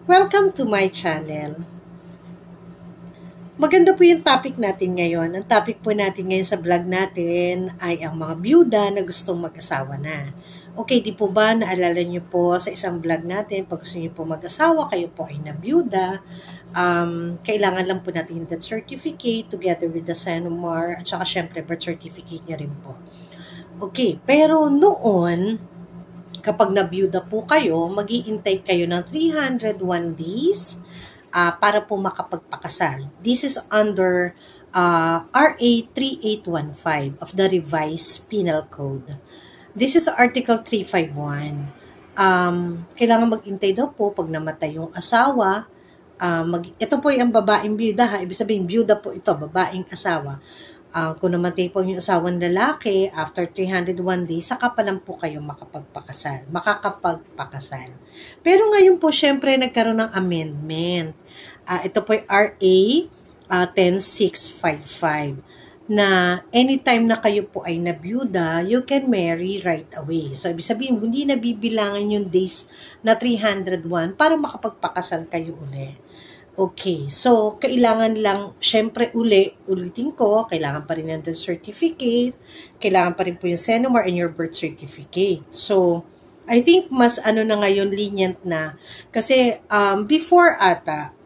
Welcome to my channel. Maganda po yung topic natin ngayon. Ang topic po natin ngayon sa vlog natin ay ang mga byuda na gustong mag-asawa na. Okay, di po ba naalala niyo po sa isang vlog natin, pag gusto niyo po mag-asawa, kayo po ay nabyuda, kailangan lang po natin yung death certificate together with the SENOMAR at saka syempre birth certificate niya rin po. Okay, pero noon, kapag nabyuda po kayo, mag-iintay kayo ng 301 days para po makapagpakasal. This is under RA 3815 of the Revised Penal Code. This is Article 351. Kailangan mag-intay daw po pag namatay yung asawa. Ito po yung babaeng byuda ha. Ibig sabihin, byuda po ito, babaeng asawa. Kung namatay po yung asawang lalaki, after 301 days, saka pa lang po kayo makakapagpakasal. Pero ngayon po, syempre, nagkaroon ng amendment. Ito po yung RA 10655 na anytime na kayo po ay nabyuda, you can marry right away. So, ibig sabihin, hindi nabibilangan yung days na 301 para makapagpakasal kayo uli. Okay, so kailangan lang, syempre ulitin ko, kailangan pa rin ng death certificate, kailangan pa rin po yung SENOMAR and your birth certificate. So, I think mas na ngayon, lenient na. Kasi before ata,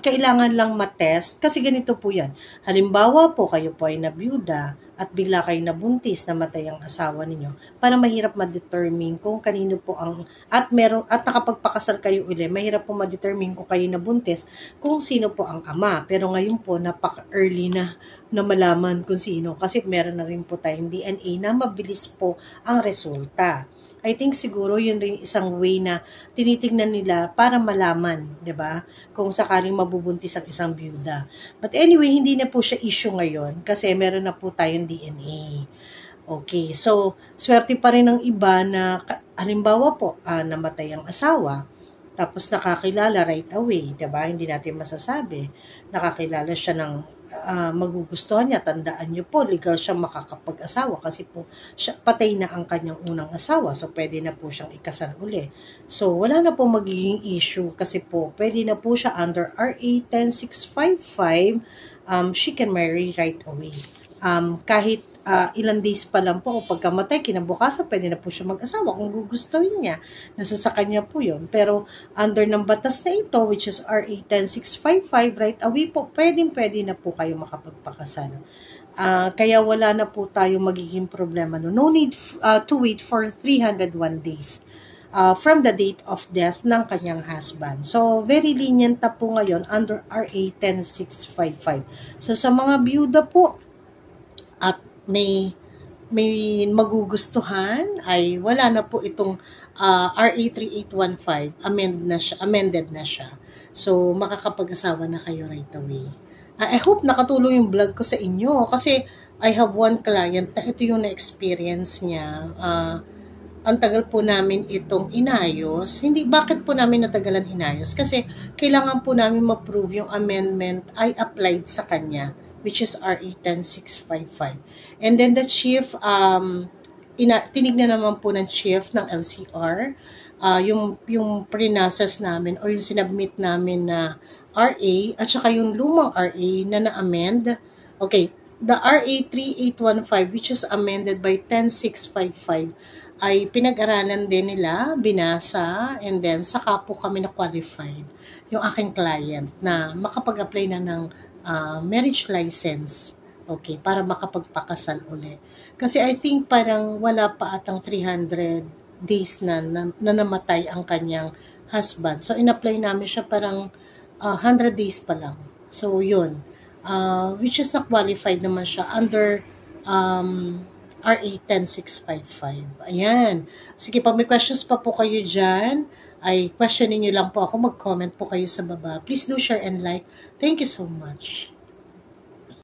kailangan lang matest, kasi ganito po yan. Halimbawa po, kayo po ay nabyuda, at bigla kayo nabuntis, namatay ang asawa ninyo, para mahirap ma-determine kung kanino po ang, at nakapagpakasal kayo uli, mahirap po ma-determine kung kayo nabuntis, kung sino po ang ama. Pero ngayon po, napaka-early na malaman kung sino, kasi meron na rin po tayong DNA na mabilis po ang resulta. I think siguro yun rin isang way na tinitingnan nila para malaman, 'di ba? Kung sakaling mabubuntis ang isang byuda. But anyway, hindi na po siya issue ngayon kasi meron na po tayong DNA. Okay, so swerte pa rin ng iba na halimbawa po namatay ang asawa, tapos nakakilala right away, 'di ba? Hindi natin masasabi. Nakakilala siya ng magugustuhan niya. Tandaan niyo po, legal siya makakapag-asawa kasi po patay na ang kanyang unang asawa. So, pwede na po siyang ikasal uli. So, wala na po magiging issue kasi po, pwede na po siya under RA 10655, she can marry right away. Kahit ilang days pa lang po o pagkamatay, kinabukasan, pwede na po siya mag-asawa kung gugustuhin niya. Nasa sa kanya po yun. Pero under ng batas na ito, which is RA 10655, right away po, pwede na po kayo makapagpakasal. Kaya wala na po tayo magiging problema. No need to wait for 301 days from the date of death ng kanyang husband. So, very lenient na po ngayon under RA 10655. So, sa mga byuda po, at may magugustuhan, ay wala na po itong RA 3815, amended na siya. So, makakapag-asawa na kayo right away. I hope nakatulong yung vlog ko sa inyo kasi I have one client na ito yung na-experience niya. Ang tagal po namin itong inayos. Bakit po namin natagalan inayos? Kasi kailangan po namin ma-prove yung amendment ay applied sa kanya, which is RA 10655. And then the chief, tinignan naman po ng chief ng LCR, yung pre-process namin or yung sinubmit namin na RA at saka yung lumang RA na na-amend. Okay, the RA 3815, which is amended by 10655, ay pinag-aralan din nila, binasa, and then saka po kami na-qualified yung aking client na makapag-apply na ng marriage license, okay, para makapagpakasal uli. Kasi I think parang wala pa atang 300 days na namatay ang kanyang husband. So, in-apply namin siya parang 100 days pa lang. So, yun. Which is na-qualified naman siya under RA 10655. Ayan. Sige, pag may questions pa po kayo dyan, ay questionin nyo lang po ako. Mag-comment po kayo sa baba. Please do share and like. Thank you so much.